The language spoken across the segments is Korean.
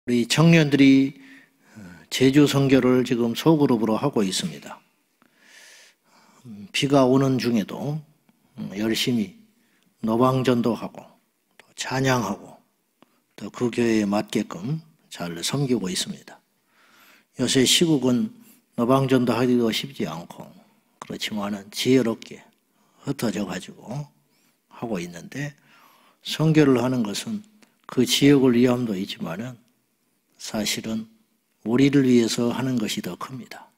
우리 청년들이 제주 선교를 지금 소그룹으로 하고 있습니다. 비가 오는 중에도 열심히 노방전도하고 또 찬양하고 또 그 교회에 맞게끔 잘 섬기고 있습니다. 요새 시국은 노방전도 하기도 쉽지 않고 그렇지만은 지혜롭게 흩어져 가지고 하고 있는데, 선교를 하는 것은 그 지역을 위함도 있지만은 사실은 우리를 위해서 하는 것이 더 큽니다.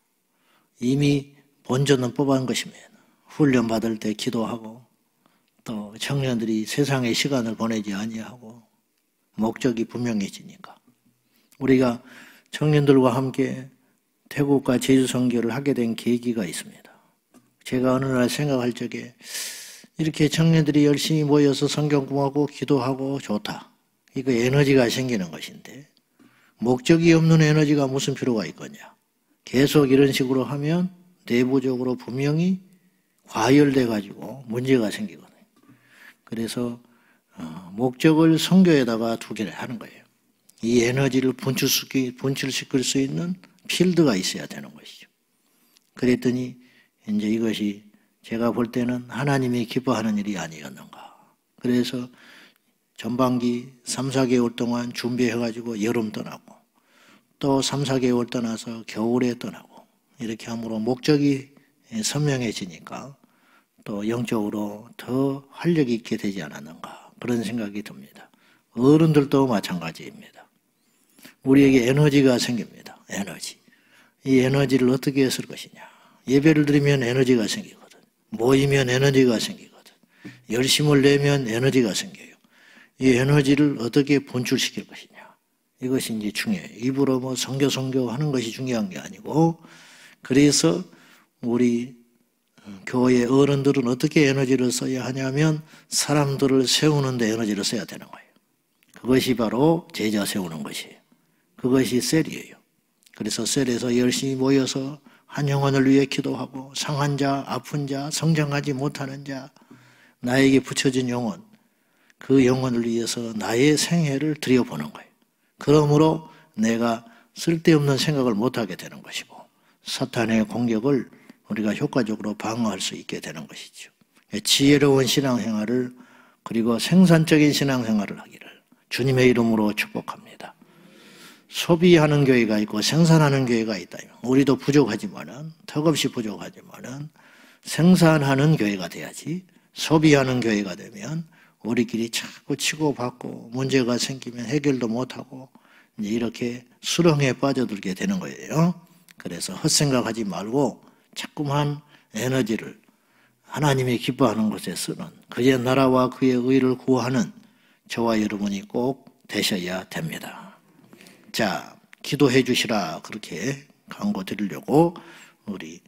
이미 본전은 뽑은 것입니다. 훈련 받을 때 기도하고 또 청년들이 세상에 시간을 보내지 아니하고 목적이 분명해지니까 우리가 청년들과 함께 태국과 제주 선교를 하게 된 계기가 있습니다. 제가 어느 날 생각할 적에 이렇게 청년들이 열심히 모여서 성경 공부하고 기도하고 좋다. 이거 에너지가 생기는 것인데 목적이 없는 에너지가 무슨 필요가 있겠냐. 계속 이런 식으로 하면 내부적으로 분명히 과열돼 가지고 문제가 생기거든요. 그래서 목적을 선교에다가 두기를 하는 거예요. 이 에너지를 분출시킬 수 있는 필드가 있어야 되는 것이죠. 그랬더니 이제 이것이 제가 볼 때는 하나님이 기뻐하는 일이 아니었는가. 그래서 전반기 3, 4개월 동안 준비해가지고 여름 떠나고 또 3, 4개월 떠나서 겨울에 떠나고 이렇게 함으로 목적이 선명해지니까 또 영적으로 더 활력 있게 되지 않았는가 그런 생각이 듭니다. 어른들도 마찬가지입니다. 우리에게 에너지가 생깁니다. 에너지. 이 에너지를 어떻게 쓸 것이냐. 예배를 드리면 에너지가 생기거든. 모이면 에너지가 생기거든. 열심을 내면 에너지가 생겨요. 이 에너지를 어떻게 분출시킬 것이냐. 이것이 이제 중요해요. 입으로 뭐 선교 하는 것이 중요한 게 아니고, 그래서 우리 교회 어른들은 어떻게 에너지를 써야 하냐면 사람들을 세우는 데 에너지를 써야 되는 거예요. 그것이 바로 제자 세우는 것이에요. 그것이 셀이에요. 그래서 셀에서 열심히 모여서 한 영혼을 위해 기도하고 상한 자, 아픈 자, 성장하지 못하는 자, 나에게 붙여진 영혼, 그 영혼을 위해서 나의 생애를 들여보는 거예요. 그러므로 내가 쓸데없는 생각을 못하게 되는 것이고 사탄의 공격을 우리가 효과적으로 방어할 수 있게 되는 것이죠. 지혜로운 신앙생활을 그리고 생산적인 신앙생활을 하기를 주님의 이름으로 축복합니다. 소비하는 교회가 있고 생산하는 교회가 있다. 우리도 부족하지만은 턱없이 부족하지만은 생산하는 교회가 돼야지. 소비하는 교회가 되면 우리끼리 자꾸 치고받고 문제가 생기면 해결도 못하고 이제 이렇게 수렁에 빠져들게 되는 거예요. 그래서 헛생각하지 말고 자꾸만 에너지를 하나님이 기뻐하는 곳에 쓰는 그의 나라와 그의 의를 구하는 저와 여러분이 꼭 되셔야 됩니다. 자, 기도해 주시라 그렇게 강구 드리려고 우리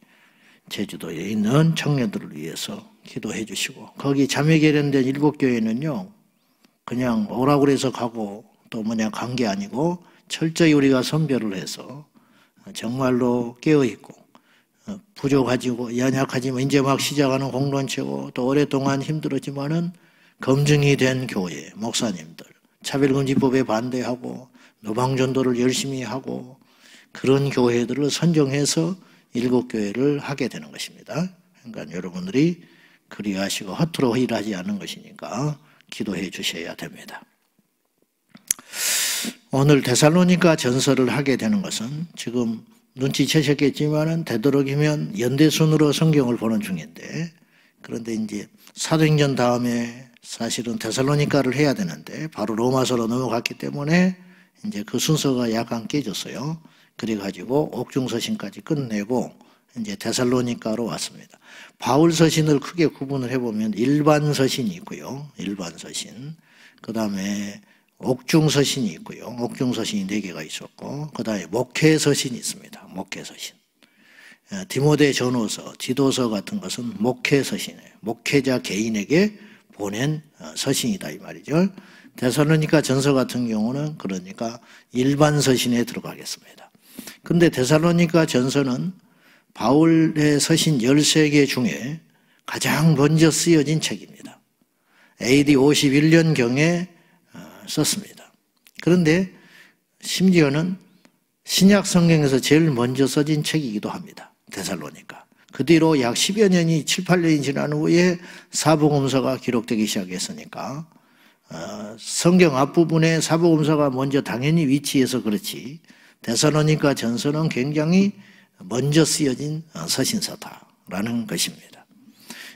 제주도에 있는 청년들을 위해서 기도해 주시고, 거기 자매 개련된 7교회는요 그냥 오라고 그래서 가고 또 뭐냐 간 게 아니고 철저히 우리가 선별을 해서 정말로 깨어있고 부족하지고 연약하지만 이제 막 시작하는 공동체고 또 오랫동안 힘들었지만은 검증이 된 교회 목사님들, 차별금지법에 반대하고 노방전도를 열심히 하고 그런 교회들을 선정해서 7교회를 하게 되는 것입니다. 그러니까 여러분들이 그리하시고 허투루 일하지 않는 것이니까 기도해 주셔야 됩니다. 오늘 데살로니가 전서를 하게 되는 것은 지금 눈치채셨겠지만은 되도록이면 연대순으로 성경을 보는 중인데, 그런데 이제 사도행전 다음에 사실은 데살로니가를 해야 되는데 바로 로마서로 넘어갔기 때문에 이제 그 순서가 약간 깨졌어요. 그래가지고 옥중서신까지 끝내고 이제 데살로니가로 왔습니다. 바울 서신을 크게 구분을 해보면 일반 서신이 있고요. 일반 서신. 그 다음에 옥중서신이 있고요. 옥중서신이 4개가 있었고, 그 다음에 목회서신이 있습니다. 목회서신. 디모데 전후서, 디도서 같은 것은 목회서신이에요. 목회자 개인에게 보낸 서신이다 이 말이죠. 데살로니가 전서 같은 경우는 그러니까 일반 서신에 들어가겠습니다. 근데 데살로니가 전서는 바울의 서신 13개 중에 가장 먼저 쓰여진 책입니다. AD 51년경에 썼습니다. 그런데 심지어는 신약 성경에서 제일 먼저 써진 책이기도 합니다. 데살로니가. 그 뒤로 약 10여 년이 7, 8년이 지난 후에 사복음서가 기록되기 시작했으니까 성경 앞부분에 사복음서가 먼저 당연히 위치해서 그렇지 데살로니가 전서는 굉장히 먼저 쓰여진 서신서다라는 것입니다.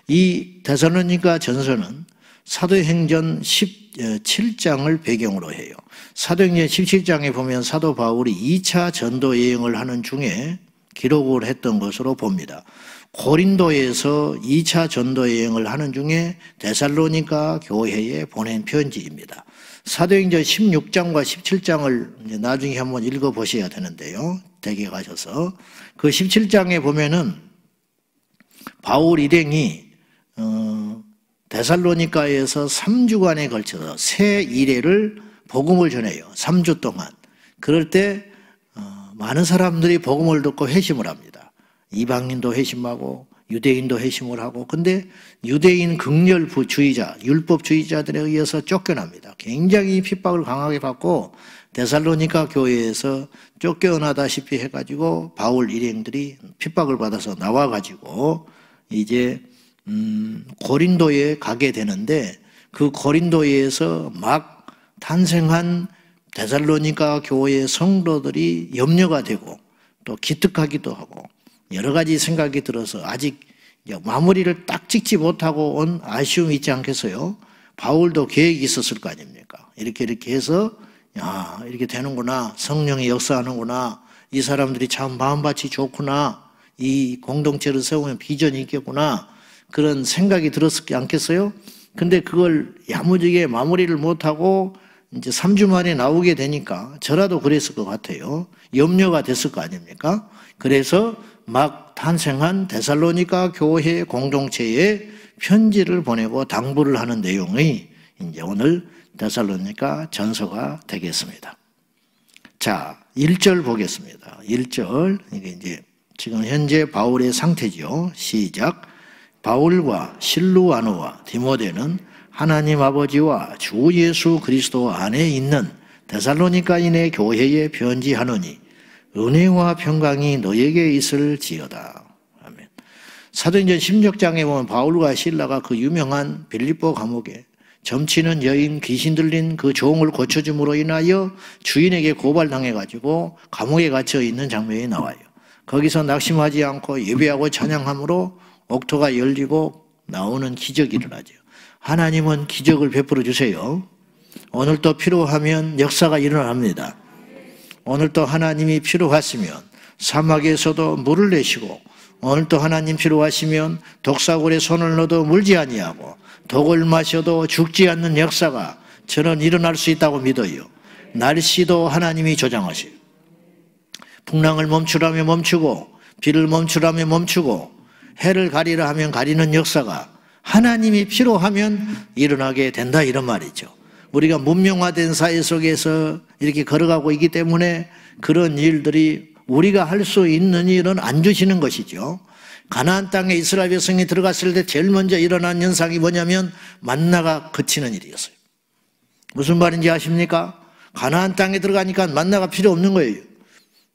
이 데살로니가 전서는 사도행전 17장을 배경으로 해요. 사도행전 17장에 보면 사도 바울이 2차 전도 여행을 하는 중에 기록을 했던 것으로 봅니다. 고린도에서 2차 전도 여행을 하는 중에 데살로니가 교회에 보낸 편지입니다. 사도행전 16장과 17장을 나중에 한번 읽어보셔야 되는데요. 댁에 가셔서 그 17장에 보면은 바울 일행이 데살로니가에서 3주간에 걸쳐서 새 이래를 복음을 전해요. 3주 동안. 그럴 때 많은 사람들이 복음을 듣고 회심을 합니다. 이방인도 회심하고 유대인도 회심을 하고, 근데 유대인 극렬주의자, 율법주의자들에 의해서 쫓겨납니다. 굉장히 핍박을 강하게 받고 데살로니가 교회에서 쫓겨나다시피 해가지고 바울 일행들이 핍박을 받아서 나와가지고 이제 고린도에 가게 되는데, 그 고린도에서 막 탄생한 데살로니가 교회의 성도들이 염려가 되고 또 기특하기도 하고 여러 가지 생각이 들어서 아직 마무리를 딱 찍지 못하고 온 아쉬움이 있지 않겠어요? 바울도 계획이 있었을 거 아닙니까? 이렇게 해서 야, 이렇게 되는구나, 성령이 역사하는구나, 이 사람들이 참 마음밭이 좋구나, 이 공동체를 세우면 비전이 있겠구나, 그런 생각이 들었지 않겠어요? 근데 그걸 야무지게 마무리를 못하고 이제 3주 만에 나오게 되니까 저라도 그랬을 것 같아요. 염려가 됐을 거 아닙니까? 그래서 막 탄생한 데살로니가 교회 공동체에 편지를 보내고 당부를 하는 내용이 이제 오늘 데살로니가 전서가 되겠습니다. 자, 1절 보겠습니다. 1절, 이게 이제 지금 현재 바울의 상태죠. 시작. 바울과 실루아노와 디모데는 하나님 아버지와 주 예수 그리스도 안에 있는 데살로니가인의 교회에 편지하노니 은혜와 평강이 너에게 있을지어다. 아멘. 사도행전 16장에 보면 바울과 실라가 그 유명한 빌립보 감옥에 점치는 여인, 귀신 들린 그 종을 고쳐줌으로 인하여 주인에게 고발당해가지고 감옥에 갇혀 있는 장면이 나와요. 거기서 낙심하지 않고 예배하고 찬양함으로 옥토가 열리고 나오는 기적이 일어나죠. 하나님은 기적을 베풀어 주세요. 오늘도 필요하면 역사가 일어납니다. 오늘도 하나님이 필요하시면 사막에서도 물을 내시고, 오늘도 하나님 필요하시면 독사골에 손을 넣어도 물지 아니하고 독을 마셔도 죽지 않는 역사가 저는 일어날 수 있다고 믿어요. 날씨도 하나님이 조장하세요. 풍랑을 멈추라면 멈추고 비를 멈추라면 멈추고 해를 가리라 하면 가리는 역사가 하나님이 필요하면 일어나게 된다, 이런 말이죠. 우리가 문명화된 사회 속에서 이렇게 걸어가고 있기 때문에 그런 일들이 우리가 할 수 있는 일은 안 주시는 것이죠. 가나안 땅에 이스라엘 백성이 들어갔을 때 제일 먼저 일어난 현상이 뭐냐면 만나가 그치는 일이었어요. 무슨 말인지 아십니까? 가나안 땅에 들어가니까 만나가 필요 없는 거예요.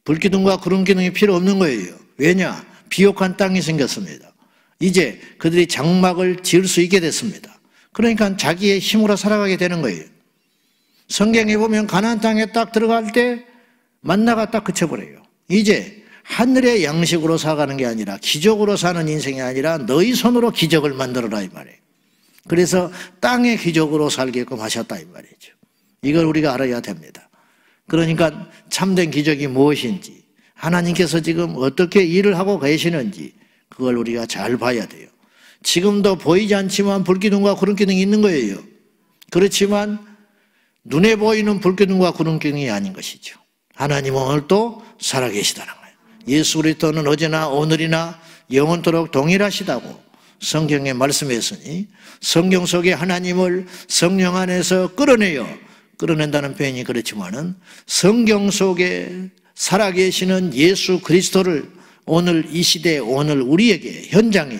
불기둥과 구름기둥이 필요 없는 거예요. 왜냐? 비옥한 땅이 생겼습니다. 이제 그들이 장막을 지을 수 있게 됐습니다. 그러니까 자기의 힘으로 살아가게 되는 거예요. 성경에 보면 가나안 땅에 딱 들어갈 때 만나가 딱 그쳐버려요. 이제 하늘의 양식으로 살아가는 게 아니라, 기적으로 사는 인생이 아니라 너희 손으로 기적을 만들어라, 이 말이에요. 그래서 땅의 기적으로 살게끔 하셨다, 이 말이죠. 이걸 우리가 알아야 됩니다. 그러니까 참된 기적이 무엇인지, 하나님께서 지금 어떻게 일을 하고 계시는지 그걸 우리가 잘 봐야 돼요. 지금도 보이지 않지만 불기둥과 구름기둥이 있는 거예요. 그렇지만 눈에 보이는 불기둥과 구름기둥이 아닌 것이죠. 하나님은 오늘도 살아계시다는 거예요. 예수 그리스도는 어제나 오늘이나 영원토록 동일하시다고 성경에 말씀했으니, 성경 속에 하나님을 성령 안에서 끌어낸다는 표현이 그렇지만은 성경 속에 살아계시는 예수 그리스도를 오늘 이 시대에, 오늘 우리에게, 현장에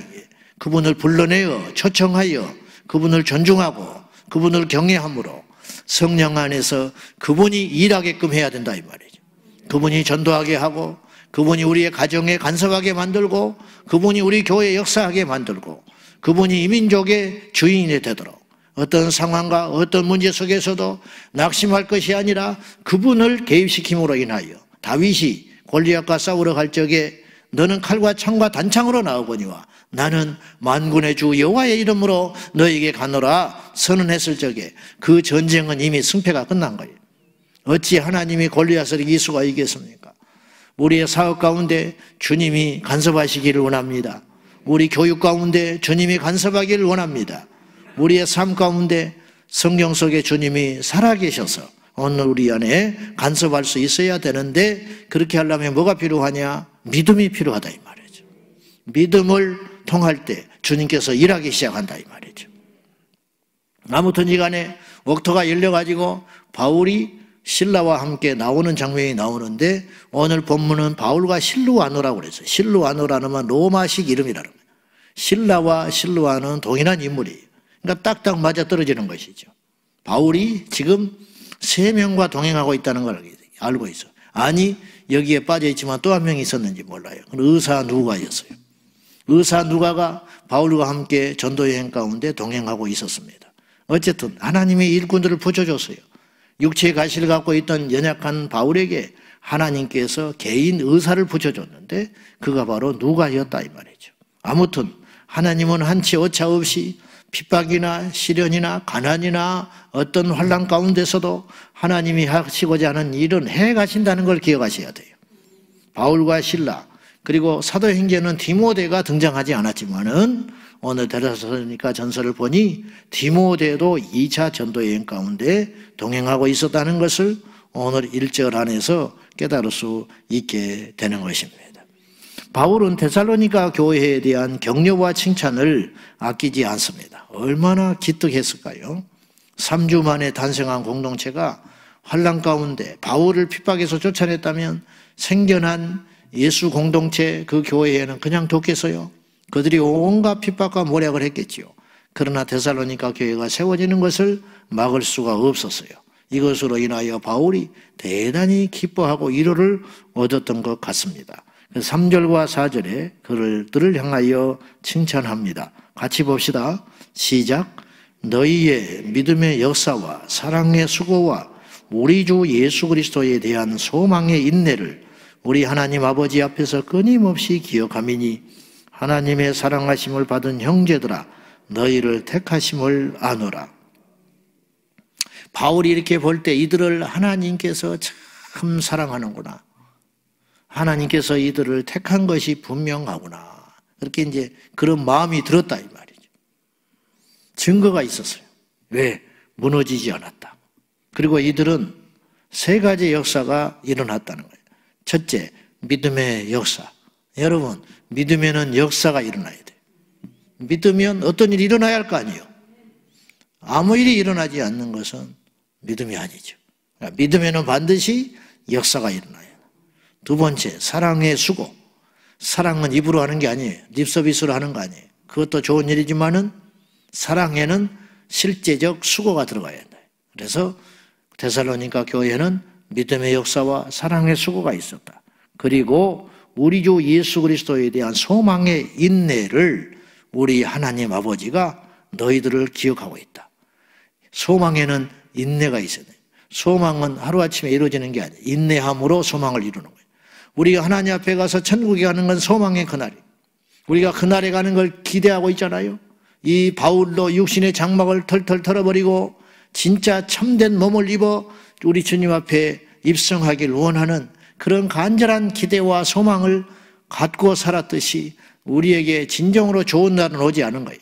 그분을 불러내어 초청하여 그분을 존중하고 그분을 경외함으로 성령 안에서 그분이 일하게끔 해야 된다 이 말이죠. 그분이 전도하게 하고, 그분이 우리의 가정에 간섭하게 만들고, 그분이 우리 교회에 역사하게 만들고, 그분이 이 민족의 주인이 되도록 어떤 상황과 어떤 문제 속에서도 낙심할 것이 아니라 그분을 개입시킴으로 인하여 다윗이 골리앗과 싸우러 갈 적에 너는 칼과 창과 단창으로 나오거니와 나는 만군의 주 여호와의 이름으로 너에게 가노라 선언했을 적에 그 전쟁은 이미 승패가 끝난 거예요. 어찌 하나님이 골리앗을 이길 수가 있겠습니까? 우리의 사업 가운데 주님이 간섭하시기를 원합니다. 우리 교육 가운데 주님이 간섭하기를 원합니다. 우리의 삶 가운데 성경 속에 주님이 살아계셔서 오늘 우리 안에 간섭할 수 있어야 되는데, 그렇게 하려면 뭐가 필요하냐? 믿음이 필요하다 이 말이죠. 믿음을 통할 때 주님께서 일하기 시작한다 이 말이죠. 아무튼 이간에 옥토가 열려가지고 바울이 실라와 함께 나오는 장면이 나오는데, 오늘 본문은 바울과 실루아노라고 그랬어요. 실루아노라는 건 로마식 이름이라는 거예요. 실라와 실루아노는 동일한 인물이에요. 그러니까 딱딱 맞아떨어지는 것이죠. 바울이 지금 3명과 동행하고 있다는 걸 알고 있어요. 아니, 여기에 빠져있지만 또 한 명이 있었는지 몰라요. 의사 누가였어요. 의사 누가가 바울과 함께 전도여행 가운데 동행하고 있었습니다. 어쨌든 하나님이 일꾼들을 붙여줬어요. 육체의 가시를 갖고 있던 연약한 바울에게 하나님께서 개인 의사를 붙여줬는데 그가 바로 누가였다 이 말이죠. 아무튼 하나님은 한치 오차 없이 핍박이나 시련이나 가난이나 어떤 환난 가운데서도 하나님이 하시고자 하는 일은 해가신다는 걸 기억하셔야 돼요. 바울과 실라, 그리고 사도행전은 디모데가 등장하지 않았지만은 오늘 데살로니가 전서를 보니 디모데도 2차 전도여행 가운데 동행하고 있었다는 것을 오늘 1절 안에서 깨달을 수 있게 되는 것입니다. 바울은 데살로니가 교회에 대한 격려와 칭찬을 아끼지 않습니다. 얼마나 기특했을까요? 3주 만에 탄생한 공동체가 환난 가운데 바울을 핍박해서 쫓아냈다면 생겨난 예수 공동체 그 교회에는 그냥 뒀겠어요? 그들이 온갖 핍박과 모략을 했겠지요. 그러나 데살로니가 교회가 세워지는 것을 막을 수가 없었어요. 이것으로 인하여 바울이 대단히 기뻐하고 위로를 얻었던 것 같습니다. 3절과 4절에 그들을 향하여 칭찬합니다. 같이 봅시다. 시작. 너희의 믿음의 역사와 사랑의 수고와 우리 주 예수 그리스도에 대한 소망의 인내를 우리 하나님 아버지 앞에서 끊임없이 기억하미니 하나님의 사랑하심을 받은 형제들아 너희를 택하심을 아노라. 바울이 이렇게 볼 때 이들을 하나님께서 참 사랑하는구나. 하나님께서 이들을 택한 것이 분명하구나. 그렇게 이제 그런 마음이 들었다 이 말이죠. 증거가 있었어요. 왜? 무너지지 않았다. 그리고 이들은 3가지 역사가 일어났다는 거예요. 첫째, 믿음의 역사. 여러분, 믿으면은 역사가 일어나야 돼요. 믿으면 어떤 일이 일어나야 할 거 아니에요. 아무 일이 일어나지 않는 것은 믿음이 아니죠. 그러니까 믿으면은 반드시 역사가 일어나요. 2번째, 사랑의 수고. 사랑은 입으로 하는 게 아니에요. 립서비스로 하는 거 아니에요. 그것도 좋은 일이지만은 사랑에는 실제적 수고가 들어가야 된다. 그래서 데살로니가 교회는 믿음의 역사와 사랑의 수고가 있었다. 그리고 우리 주 예수 그리스도에 대한 소망의 인내를 우리 하나님 아버지가 너희들을 기억하고 있다. 소망에는 인내가 있어야 돼요. 소망은 하루아침에 이루어지는 게 아니에요. 인내함으로 소망을 이루는 거예요. 우리가 하나님 앞에 가서 천국에 가는 건 소망의 그날이에요. 우리가 그날에 가는 걸 기대하고 있잖아요. 이 바울도 육신의 장막을 털털 털어버리고 진짜 참된 몸을 입어 우리 주님 앞에 입성하기를 원하는 그런 간절한 기대와 소망을 갖고 살았듯이 우리에게 진정으로 좋은 날은 오지 않은 거예요.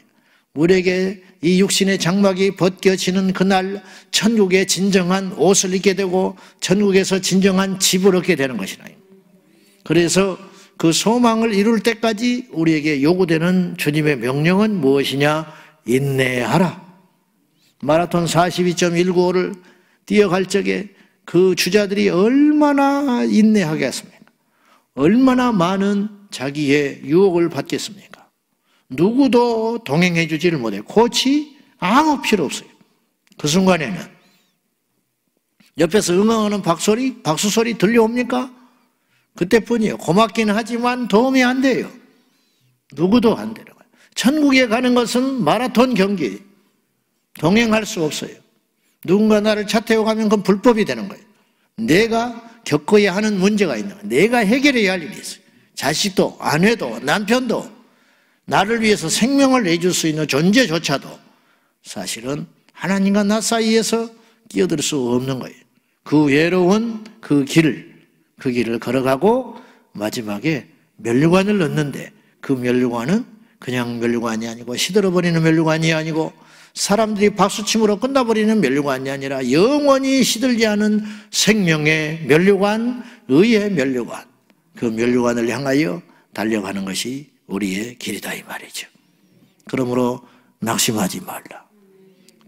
우리에게 이 육신의 장막이 벗겨지는 그날 천국의 진정한 옷을 입게 되고 천국에서 진정한 집을 얻게 되는 것이라. 그래서 그 소망을 이룰 때까지 우리에게 요구되는 주님의 명령은 무엇이냐? 인내하라. 마라톤 42.195를 뛰어갈 적에 그 주자들이 얼마나 인내하겠습니까? 얼마나 많은 자기의 유혹을 받겠습니까? 누구도 동행해 주지를 못해요. 코치 아무 필요 없어요. 그 순간에는 옆에서 응원하는 박수 소리 들려옵니까? 그때뿐이에요. 고맙긴 하지만 도움이 안 돼요. 누구도 안 되는 거예요. 천국에 가는 것은 마라톤 경기. 동행할 수 없어요. 누군가 나를 차 태워 가면 그건 불법이 되는 거예요. 내가 겪어야 하는 문제가 있는 거예요. 내가 해결해야 할 일이 있어요. 자식도, 아내도, 남편도, 나를 위해서 생명을 내줄 수 있는 존재조차도 사실은 하나님과 나 사이에서 끼어들 수 없는 거예요. 그 외로운 그 길을 걸어가고 마지막에 면류관을 넣는데, 그 면류관은 그냥 면류관이 아니고 시들어버리는 면류관이 아니고 사람들이 박수침으로 끝나버리는 면류관이 아니라 영원히 시들지 않은 생명의 면류관, 의의 면류관, 그 면류관을 향하여 달려가는 것이 우리의 길이다 이 말이죠. 그러므로 낙심하지 말라.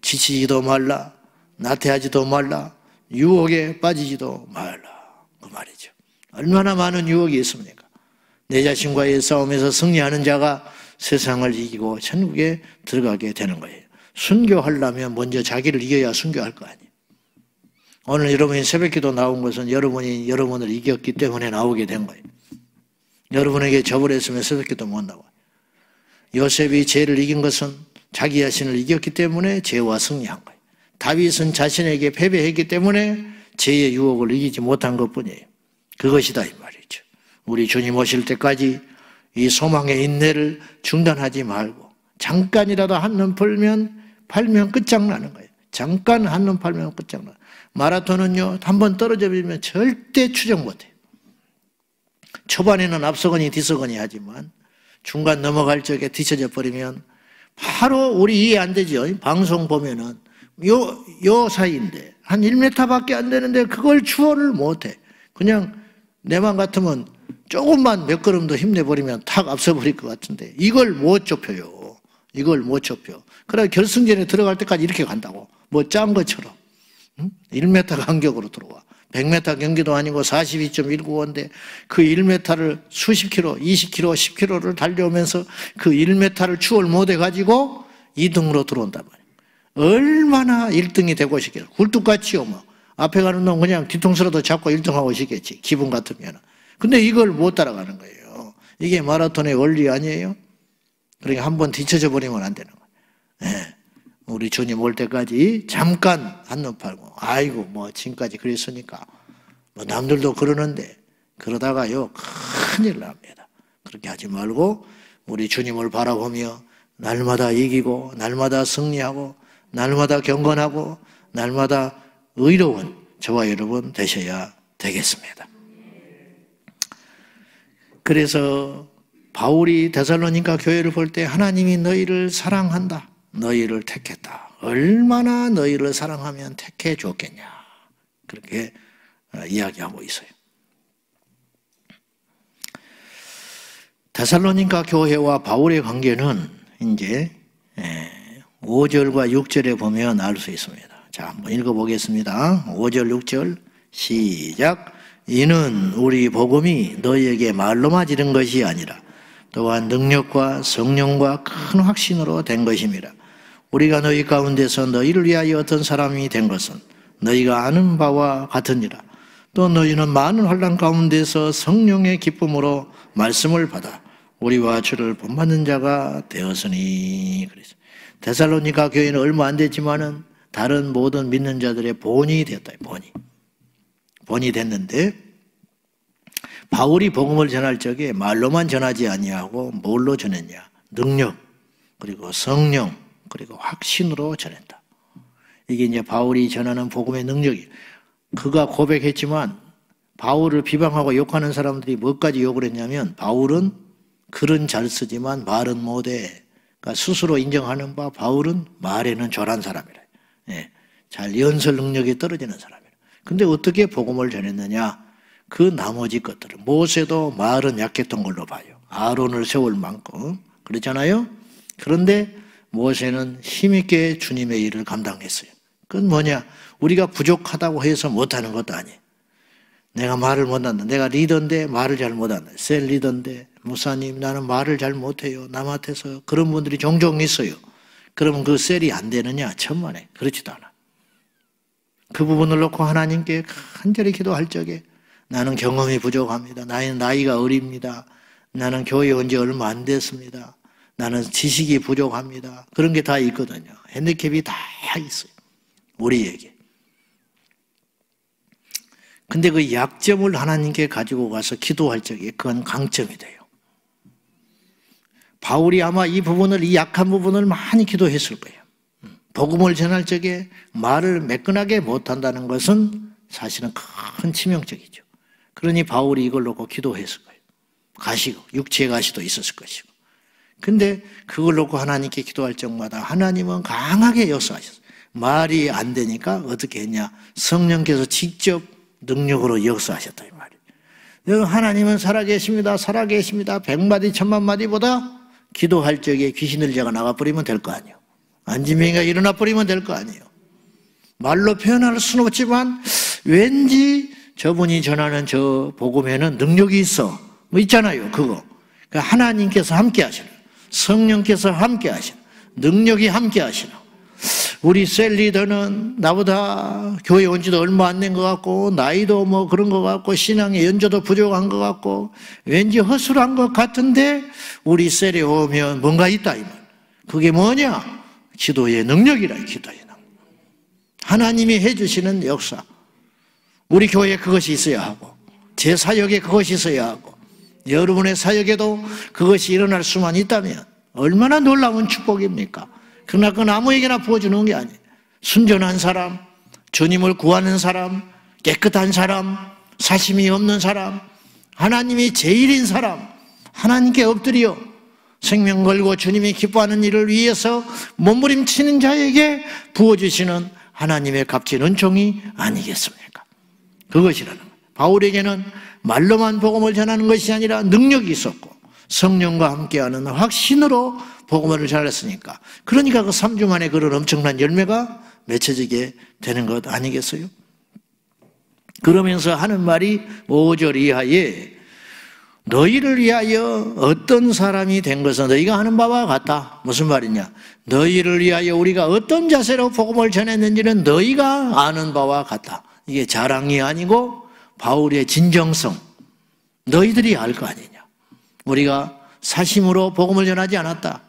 지치지도 말라. 나태하지도 말라. 유혹에 빠지지도 말라. 그 말이죠. 얼마나 많은 유혹이 있습니까? 내 자신과의 싸움에서 승리하는 자가 세상을 이기고 천국에 들어가게 되는 거예요. 순교하려면 먼저 자기를 이겨야 순교할 거 아니에요. 오늘 여러분이 새벽기도 나온 것은 여러분이 여러분을 이겼기 때문에 나오게 된 거예요. 여러분에게 접을 했으면 새벽기도 못 나와요. 요셉이 죄를 이긴 것은 자기 자신을 이겼기 때문에 죄와 승리한 거예요. 다윗은 자신에게 패배했기 때문에 죄의 유혹을 이기지 못한 것뿐이에요. 그것이다 이 말이죠. 우리 주님 오실 때까지 이 소망의 인내를 중단하지 말고 잠깐이라도 한눈 팔면 끝장나는 거예요. 잠깐 한눈 팔면 끝장나요. 마라톤은요, 한번 떨어져 버리면 절대 추정 못해요. 초반에는 앞서거니 뒤서거니 하지만 중간 넘어갈 적에 뒤쳐져 버리면 바로 우리 이해 안 되죠. 방송 보면은 요 사이인데 한 1m밖에 안 되는데 그걸 추월을 못해. 그냥 내만 같으면 조금만 몇 걸음 더 힘내버리면 탁 앞서버릴 것 같은데 이걸 못 좁혀요. 이걸 못 좁혀. 그래 결승전에 들어갈 때까지 이렇게 간다고. 뭐 짠 것처럼. 1m 간격으로 들어와. 100m 경기도 아니고 42.195인데 그 1m를 수십 킬로, 20킬로, 10킬로를 달려오면서 그 1m를 추월 못해가지고 2등으로 들어온단 말이에요. 얼마나 1등이 되고 싶겠어. 굴뚝같이요. 뭐. 앞에 가는 놈 그냥 뒤통수라도 잡고 1등하고 싶겠지. 기분 같으면. 근데 이걸 못 따라가는 거예요. 이게 마라톤의 원리 아니에요? 그러니까 한번 뒤쳐져 버리면 안 되는 거예요. 네. 우리 주님 올 때까지 잠깐 한눈 팔고, 아이고, 뭐, 지금까지 그랬으니까, 뭐, 남들도 그러는데, 그러다가요, 큰일 납니다. 그렇게 하지 말고, 우리 주님을 바라보며, 날마다 이기고, 날마다 승리하고, 날마다 경건하고, 날마다 의로운 저와 여러분 되셔야 되겠습니다. 그래서, 바울이 데살로니가 교회를 볼 때 하나님이 너희를 사랑한다. 너희를 택했다. 얼마나 너희를 사랑하면 택해 줬겠냐. 그렇게 이야기하고 있어요. 데살로니가 교회와 바울의 관계는 이제 5절과 6절에 보면 알 수 있습니다. 자, 한번 읽어보겠습니다. 5절, 6절 시작. 이는 우리 복음이 너희에게 말로만 이른 것이 아니라 또한 능력과 성령과 큰 확신으로 된 것입니다. 우리가 너희 가운데서 너희를 위하여 어떤 사람이 된 것은 너희가 아는 바와 같으니라. 또 너희는 많은 환난 가운데서 성령의 기쁨으로 말씀을 받아 우리와 주를 본받는 자가 되었으니. 그래서 데살로니가 교회는 얼마 안 됐지만은 다른 모든 믿는 자들의 본이 되었다. 본이 됐는데 바울이 복음을 전할 적에 말로만 전하지 아니하고 뭘로 전했냐? 능력, 그리고 성령, 그리고 확신으로 전했다. 이게 이제 바울이 전하는 복음의 능력이에요. 그가 고백했지만 바울을 비방하고 욕하는 사람들이 뭐까지 욕을 했냐면 바울은 글은 잘 쓰지만 말은 못해. 그러니까 스스로 인정하는 바 바울은 말에는 절한 사람이라. 예, 잘 연설 능력이 떨어지는 사람이라. 근데 어떻게 복음을 전했느냐? 그 나머지 것들은 모세도 말은 약했던 걸로 봐요. 아론을 세울 만큼 그렇잖아요. 그런데 모세는 힘있게 주님의 일을 감당했어요. 그건 뭐냐? 우리가 부족하다고 해서 못하는 것도 아니에요. 내가 말을 못한다. 내가 리더인데 말을 잘 못한다. 셀 리더인데 목사님 나는 말을 잘 못해요. 남한테서 그런 분들이 종종 있어요. 그러면 그 셀이 안 되느냐? 천만에. 그렇지도 않아. 그 부분을 놓고 하나님께 간절히 기도할 적에 나는 경험이 부족합니다. 나는 나이가 어립니다. 나는 교회 온 지 얼마 안 됐습니다. 나는 지식이 부족합니다. 그런 게 다 있거든요. 핸디캡이 다 있어요. 우리에게. 근데 그 약점을 하나님께 가지고 가서 기도할 적에 그건 강점이 돼요. 바울이 아마 이 부분을, 이 약한 부분을 많이 기도했을 거예요. 복음을 전할 적에 말을 매끈하게 못한다는 것은 사실은 큰 치명적이죠. 그러니 바울이 이걸 놓고 기도했을 거예요. 가시고, 육체의 가시도 있었을 것이고. 근데 그걸 놓고 하나님께 기도할 적마다 하나님은 강하게 역사하셨어요. 말이 안 되니까 어떻게 했냐? 성령께서 직접 능력으로 역사하셨다 이 말이에요. 하나님은 살아계십니다. 살아계십니다. 100마디 10,000마디보다 기도할 적에 귀신을 제가 나가버리면 될 거 아니에요. 안진뱅이가 일어나버리면 될 거 아니에요. 말로 표현할 수는 없지만 왠지 저분이 전하는 저 복음에는 능력이 있어. 뭐 있잖아요. 그거. 그러니까 하나님께서 함께 하시는, 성령께서 함께 하시는, 능력이 함께 하시는. 우리 셀리더는 나보다 교회 온 지도 얼마 안 된 것 같고 나이도 뭐 그런 것 같고 신앙의 연조도 부족한 것 같고 왠지 허술한 것 같은데 우리 셀에 오면 뭔가 있다 이 말. 그게 뭐냐? 기도의 능력이라. 기도의 능력. 하나님이 해주시는 역사. 우리 교회에 그것이 있어야 하고 제 사역에 그것이 있어야 하고 여러분의 사역에도 그것이 일어날 수만 있다면 얼마나 놀라운 축복입니까? 그러나 그건 아무에게나 부어주는 게 아니에요. 순전한 사람, 주님을 구하는 사람, 깨끗한 사람, 사심이 없는 사람, 하나님이 제일인 사람, 하나님께 엎드려 생명 걸고 주님이 기뻐하는 일을 위해서 몸부림치는 자에게 부어주시는 하나님의 값진 은총이 아니겠습니까? 그것이라는 거예요. 바울에게는 말로만 복음을 전하는 것이 아니라 능력이 있었고 성령과 함께하는 확신으로 복음을 전했으니까, 그러니까 그 3주 만에 그런 엄청난 열매가 맺혀지게 되는 것 아니겠어요? 그러면서 하는 말이 5절 이하에 너희를 위하여 어떤 사람이 된 것은 너희가 하는 바와 같다. 무슨 말이냐? 너희를 위하여 우리가 어떤 자세로 복음을 전했는지는 너희가 아는 바와 같다. 이게 자랑이 아니고 바울의 진정성. 너희들이 알 거 아니냐? 우리가 사심으로 복음을 전하지 않았다.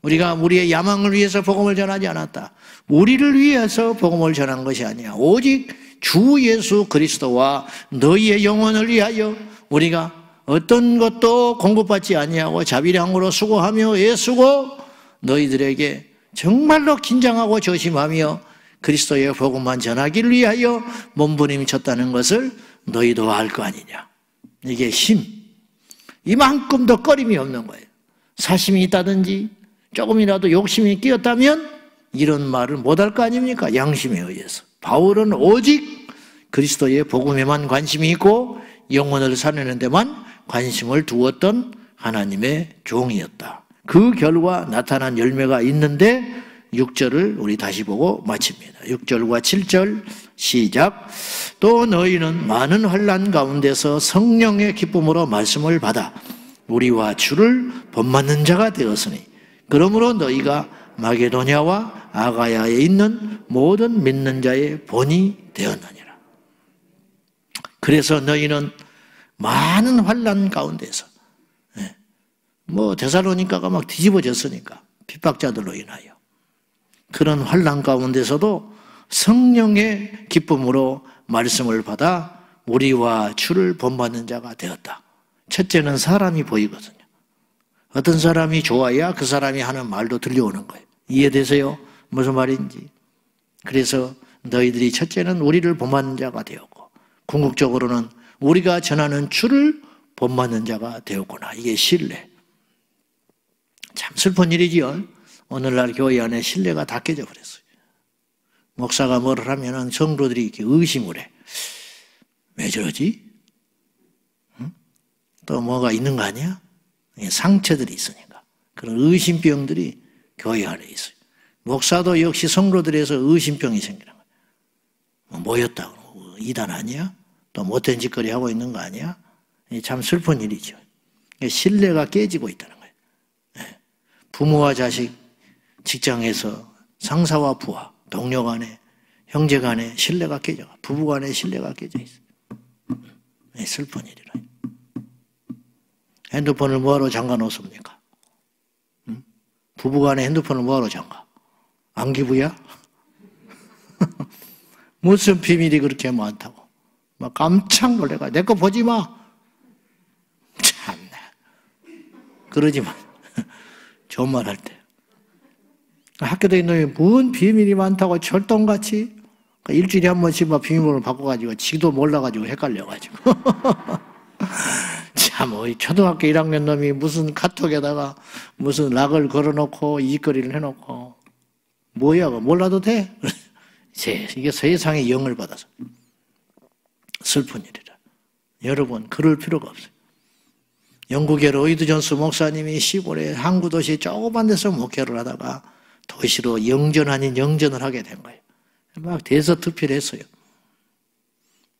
우리가 우리의 야망을 위해서 복음을 전하지 않았다. 우리를 위해서 복음을 전한 것이 아니야. 오직 주 예수 그리스도와 너희의 영혼을 위하여 우리가 어떤 것도 공급받지 아니하고 자비량으로 수고하며 애쓰고 너희들에게 정말로 긴장하고 조심하며 그리스도의 복음만 전하기를 위하여 몸부림쳤다는 것을 너희도 알 거 아니냐. 이게 힘. 이만큼도 꺼림이 없는 거예요. 사심이 있다든지 조금이라도 욕심이 끼었다면 이런 말을 못할 거 아닙니까? 양심에 의해서. 바울은 오직 그리스도의 복음에만 관심이 있고 영혼을 살리는 데만 관심을 두었던 하나님의 종이었다. 그 결과 나타난 열매가 있는데 6절을 우리 다시 보고 마칩니다. 6절과 7절 시작. 또 너희는 많은 환난 가운데서 성령의 기쁨으로 말씀을 받아 우리와 주를 본받는 자가 되었으니 그러므로 너희가 마게도냐와 아가야에 있는 모든 믿는 자의 본이 되었느니라. 그래서 너희는 많은 환난 가운데서 뭐 데살로니가가 막 뒤집어졌으니까 핍박자들로 인하여 그런 환난 가운데서도 성령의 기쁨으로 말씀을 받아 우리와 주를 본받는 자가 되었다. 첫째는 사람이 보이거든요. 어떤 사람이 좋아야 그 사람이 하는 말도 들려오는 거예요. 이해되세요? 무슨 말인지. 그래서 너희들이 첫째는 우리를 본받는 자가 되었고 궁극적으로는 우리가 전하는 주를 본받는 자가 되었구나. 이게 신뢰. 참 슬픈 일이지요. 오늘날 교회 안에 신뢰가 다 깨져 버렸어요. 목사가 뭐를 하면은 성도들이 이렇게 의심을 해. 왜 저러지? 응? 또 뭐가 있는 거 아니야? 상처들이 있으니까. 그런 의심병들이 교회 안에 있어요. 목사도 역시 성도들에서 의심병이 생기는 거예요. 뭐였다고? 이단 아니야? 또 못된 짓거리 하고 있는 거 아니야? 참 슬픈 일이죠. 신뢰가 깨지고 있다는 거예요. 부모와 자식, 직장에서 상사와 부하, 동료 간에 형제 간에 신뢰가 깨져가. 부부 간에 신뢰가 깨져 있어. 슬픈 일이라. 핸드폰을 뭐하러 잠가 놓습니까? 부부 간에 핸드폰을 뭐하러 잠가? 안기부야? 무슨 비밀이 그렇게 많다고. 막 깜짝 놀래가. 내 거 보지 마. 참나. 그러지 마. 좋은 말 할 때. 학교 다니는 놈이 뭔 비밀이 많다고 철동같이 일주일에 한 번씩 막 비밀번호 바꿔가지고 지도 몰라가지고 헷갈려가지고. 참, 초등학교 1학년 놈이 무슨 카톡에다가 무슨 락을 걸어놓고 이짓거리를 해놓고 뭐야, 몰라도 돼? 이게 세상의 영을 받아서 슬픈 일이라. 여러분, 그럴 필요가 없어요. 영국의 로이드 존스 목사님이 시골에 항구 도시 조그만 데서 목회를 하다가 도시로 영전 아닌 영전을 하게 된 거예요. 막 대서특필을 했어요.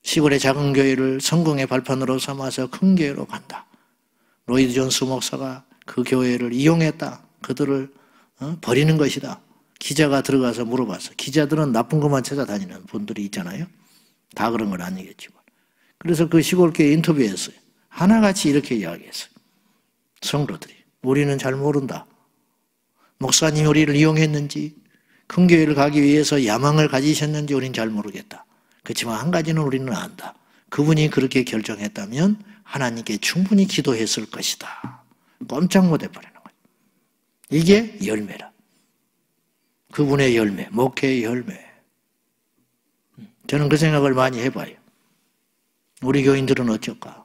시골의 작은 교회를 성공의 발판으로 삼아서 큰 교회로 간다. 로이드 존스 목사가 그 교회를 이용했다. 그들을 버리는 것이다. 기자가 들어가서 물어봤어. 기자들은 나쁜 것만 찾아다니는 분들이 있잖아요. 다 그런 건 아니겠지만. 그래서 그 시골교회 인터뷰했어요. 하나같이 이렇게 이야기했어요. 성도들이 우리는 잘 모른다. 목사님이 우리를 이용했는지 큰 교회를 가기 위해서 야망을 가지셨는지 우리는 잘 모르겠다. 그렇지만 한 가지는 우리는 안다. 그분이 그렇게 결정했다면 하나님께 충분히 기도했을 것이다. 꼼짝 못 해버리는 거예요. 이게 열매라. 그분의 열매, 목회의 열매. 저는 그 생각을 많이 해봐요. 우리 교인들은 어쩔까?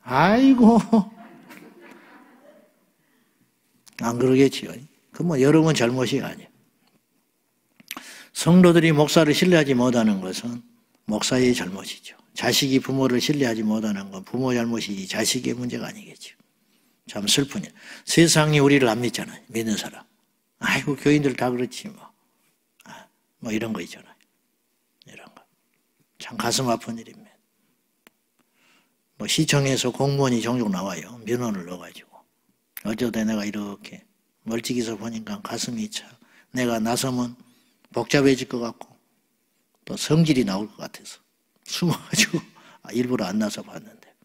아이고, 안 그러겠지요. 그 뭐 여러분 잘못이 아니에요. 성도들이 목사를 신뢰하지 못하는 것은 목사의 잘못이죠. 자식이 부모를 신뢰하지 못하는 건 부모 잘못이지 자식의 문제가 아니겠죠. 참 슬프냐. 세상이 우리를 안 믿잖아요. 믿는 사람. 아이고, 교인들 다 그렇지 뭐. 뭐 이런 거 있잖아요. 이런 거. 참 가슴 아픈 일입니다. 뭐 시청에서 공무원이 종종 나와요. 민원을 넣어가지고. 어쩌다 내가 이렇게 멀찍이서 보니까 가슴이 차. 내가 나서면 복잡해질 것 같고 또 성질이 나올 것 같아서 숨어가지고 일부러 안 나서 봤는데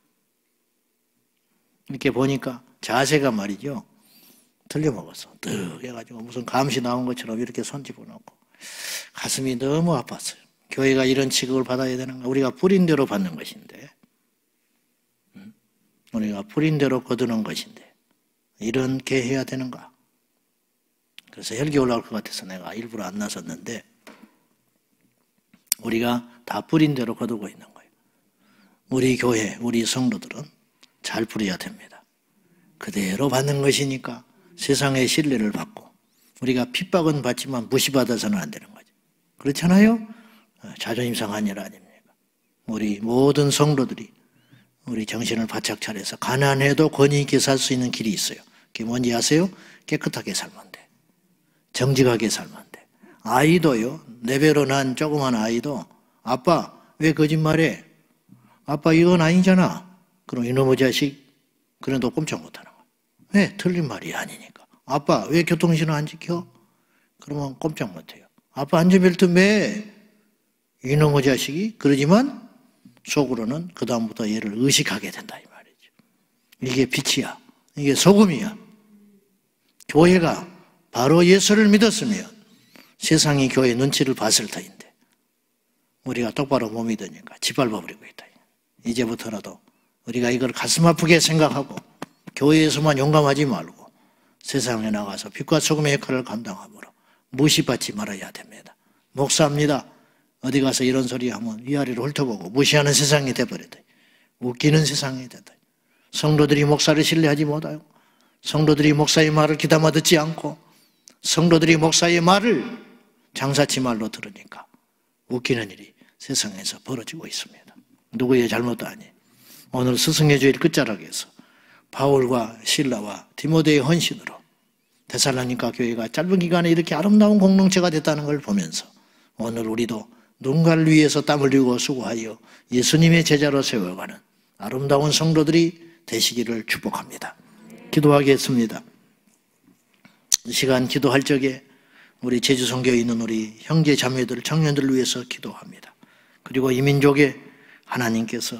이렇게 보니까 자세가 말이죠. 틀려먹었어. 득 해가지고 무슨 감시 나온 것처럼 이렇게 손 집어넣고 가슴이 너무 아팠어요. 교회가 이런 취급을 받아야 되는가? 우리가 뿌린 대로 받는 것인데 우리가 뿌린 대로 거두는 것인데 이렇게 해야 되는가? 그래서 혈기 올라올 것 같아서 내가 일부러 안 나섰는데 우리가 다 뿌린 대로 거두고 있는 거예요. 우리 교회, 우리 성도들은 잘 뿌려야 됩니다. 그대로 받는 것이니까 세상의 신뢰를 받고 우리가 핍박은 받지만 무시받아서는 안 되는 거죠. 그렇잖아요? 자존심 상한 일 아닙니까? 우리 모든 성도들이 우리 정신을 바짝 차려서 가난해도 권위 있게 살 수 있는 길이 있어요. 그게 뭔지 아세요? 깨끗하게 살면 돼. 정직하게 살면 돼. 아이도요. 내 배로 난 조그만 아이도 아빠 왜 거짓말해? 아빠 이건 아니잖아. 그럼 이놈의 자식 그래도 꼼짝 못하는 거야. 왜? 틀린 말이 아니니까. 아빠 왜 교통신호 안 지켜? 그러면 꼼짝 못해요. 아빠 안전벨트 매. 이놈의 자식이 그러지만 속으로는 그 다음부터 얘를 의식하게 된다 이 말이죠. 이게 빛이야. 이게 소금이야. 교회가 바로 예수를 믿었으면 세상이 교회 눈치를 봤을 터인데 우리가 똑바로 못 믿으니까 짓밟아버리고 있다. 이제부터라도 우리가 이걸 가슴 아프게 생각하고 교회에서만 용감하지 말고 세상에 나가서 빛과 소금의 역할을 감당함으로 무시받지 말아야 됩니다. 목사입니다. 어디 가서 이런 소리 하면 위아래로 훑어보고 무시하는 세상이 돼버렸다. 웃기는 세상이 됐다. 성도들이 목사를 신뢰하지 못하고 성도들이 목사의 말을 귀담아 듣지 않고 성도들이 목사의 말을 장사치 말로 들으니까 웃기는 일이 세상에서 벌어지고 있습니다. 누구의 잘못도 아니에요. 오늘 스승의 주일 끝자락에서 바울과 실라와 디모데의 헌신으로 데살로니가 교회가 짧은 기간에 이렇게 아름다운 공동체가 됐다는 걸 보면서 오늘 우리도 누군가를 위해서 땀 흘리고 수고하여 예수님의 제자로 세워가는 아름다운 성도들이 되시기를 축복합니다. 기도하겠습니다. 이 시간 기도할 적에 우리 제주선교에 있는 우리 형제 자매들, 청년들을 위해서 기도합니다. 그리고 이 민족에 하나님께서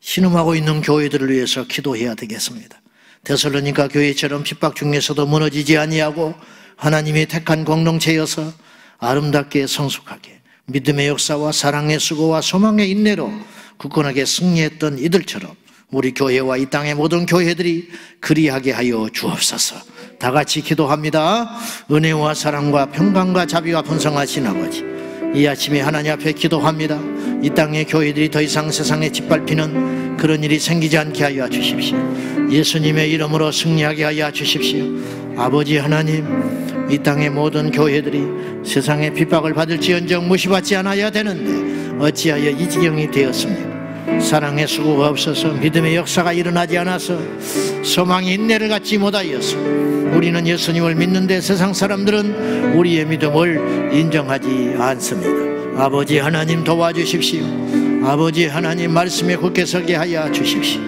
신음하고 있는 교회들을 위해서 기도해야 되겠습니다. 데살로니가 교회처럼 핍박 중에서도 무너지지 아니하고 하나님이 택한 공동체여서 아름답게 성숙하게 믿음의 역사와 사랑의 수고와 소망의 인내로 굳건하게 승리했던 이들처럼 우리 교회와 이 땅의 모든 교회들이 그리하게 하여 주옵소서. 다 같이 기도합니다. 은혜와 사랑과 평강과 자비와 분성하신 아버지, 이 아침에 하나님 앞에 기도합니다. 이 땅의 교회들이 더 이상 세상에 짓밟히는 그런 일이 생기지 않게 하여 주십시오. 예수님의 이름으로 승리하게 하여 주십시오. 아버지 하나님, 이 땅의 모든 교회들이 세상에 핍박을 받을지언정 무시받지 않아야 되는데 어찌하여 이 지경이 되었습니까? 사랑의 수고가 없어서 믿음의 역사가 일어나지 않아서 소망의 인내를 갖지 못하여서 우리는 예수님을 믿는데 세상 사람들은 우리의 믿음을 인정하지 않습니다. 아버지 하나님 도와주십시오. 아버지 하나님 말씀에 굳게 서게 하여 주십시오.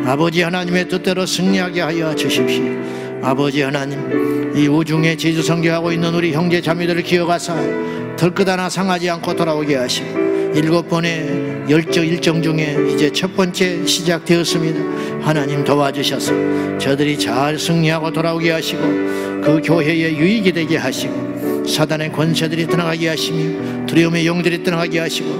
아버지 하나님의 뜻대로 승리하게 하여 주십시오. 아버지 하나님, 이 우중에 제주 선교하고 있는 우리 형제 자매들을 기억하사 털끝 하나 상하지 않고 돌아오게 하시고 7번의 일정 중에 이제 첫 번째 시작되었습니다. 하나님 도와주셔서 저들이 잘 승리하고 돌아오게 하시고 그 교회에 유익이 되게 하시고 사단의 권세들이 떠나가게 하시며 두려움의 영들이 떠나가게 하시고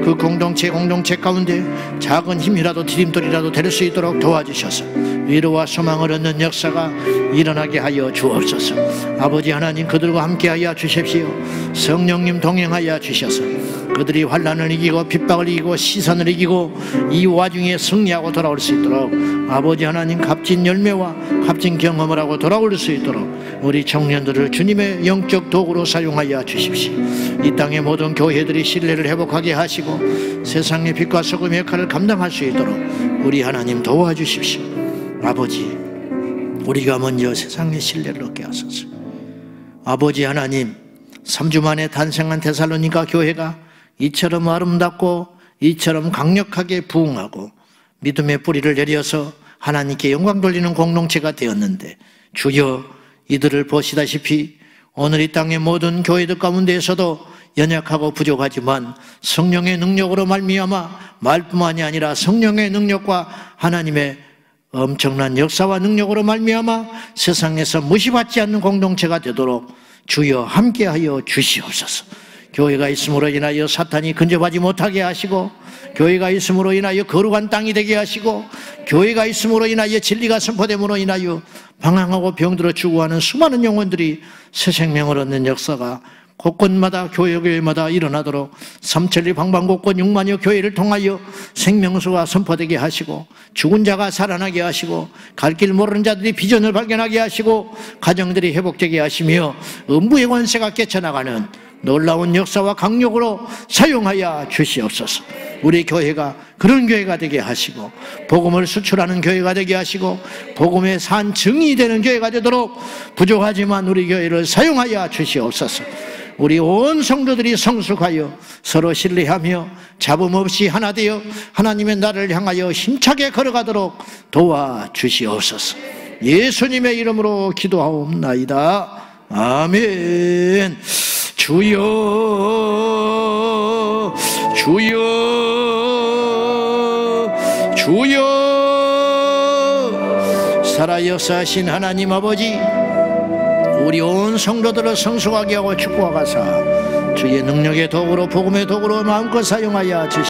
그 공동체 가운데 작은 힘이라도 디딤돌이라도 될 수 있도록 도와주셔서 위로와 소망을 얻는 역사가 일어나게 하여 주옵소서. 아버지 하나님, 그들과 함께 하여 주십시오. 성령님 동행하여 주셔서 그들이 환난을 이기고 핍박을 이기고 시선을 이기고 이 와중에 승리하고 돌아올 수 있도록 아버지 하나님, 값진 열매와 값진 경험을 하고 돌아올 수 있도록 우리 청년들을 주님의 영적 도구로 사용하여 주십시오. 이 땅의 모든 교회들이 신뢰를 회복하게 하시고 세상의 빛과 소금의 역할을 감당할 수 있도록 우리 하나님 도와주십시오. 아버지, 우리가 먼저 세상의 신뢰를 얻게 하소서. 아버지 하나님, 3주 만에 탄생한 데살로니가 교회가 이처럼 아름답고 이처럼 강력하게 부흥하고 믿음의 뿌리를 내려서 하나님께 영광 돌리는 공동체가 되었는데 주여, 이들을 보시다시피 오늘 이 땅의 모든 교회들 가운데에서도 연약하고 부족하지만 성령의 능력으로 말미암아 말뿐만이 아니라 성령의 능력과 하나님의 엄청난 역사와 능력으로 말미암아 세상에서 무시받지 않는 공동체가 되도록 주여 함께하여 주시옵소서. 교회가 있음으로 인하여 사탄이 근접하지 못하게 하시고 교회가 있음으로 인하여 거룩한 땅이 되게 하시고 교회가 있음으로 인하여 진리가 선포됨으로 인하여 방황하고 병들어 죽어가는 수많은 영혼들이 새 생명을 얻는 역사가 곳곳마다 교회마다 일어나도록 삼천리 방방곳곳 6만여 교회를 통하여 생명수가 선포되게 하시고 죽은 자가 살아나게 하시고 갈 길 모르는 자들이 비전을 발견하게 하시고 가정들이 회복되게 하시며 음부의 권세가 깨쳐나가는 놀라운 역사와 강력으로 사용하여 주시옵소서. 우리 교회가 그런 교회가 되게 하시고 복음을 수출하는 교회가 되게 하시고 복음의 산 증이 되는 교회가 되도록 부족하지만 우리 교회를 사용하여 주시옵소서. 우리 온 성도들이 성숙하여 서로 신뢰하며 잡음 없이 하나 되어 하나님의 나라를 향하여 힘차게 걸어가도록 도와주시옵소서. 예수님의 이름으로 기도하옵나이다. 아멘. 주여, 주여, 주여. 살아 역사하신 하나님 아버지, 우리 온 성도들을 성숙하게 하고 축복하사 주의 능력의 도구로 복음의 도구로 마음껏 사용하여 주시옵소서.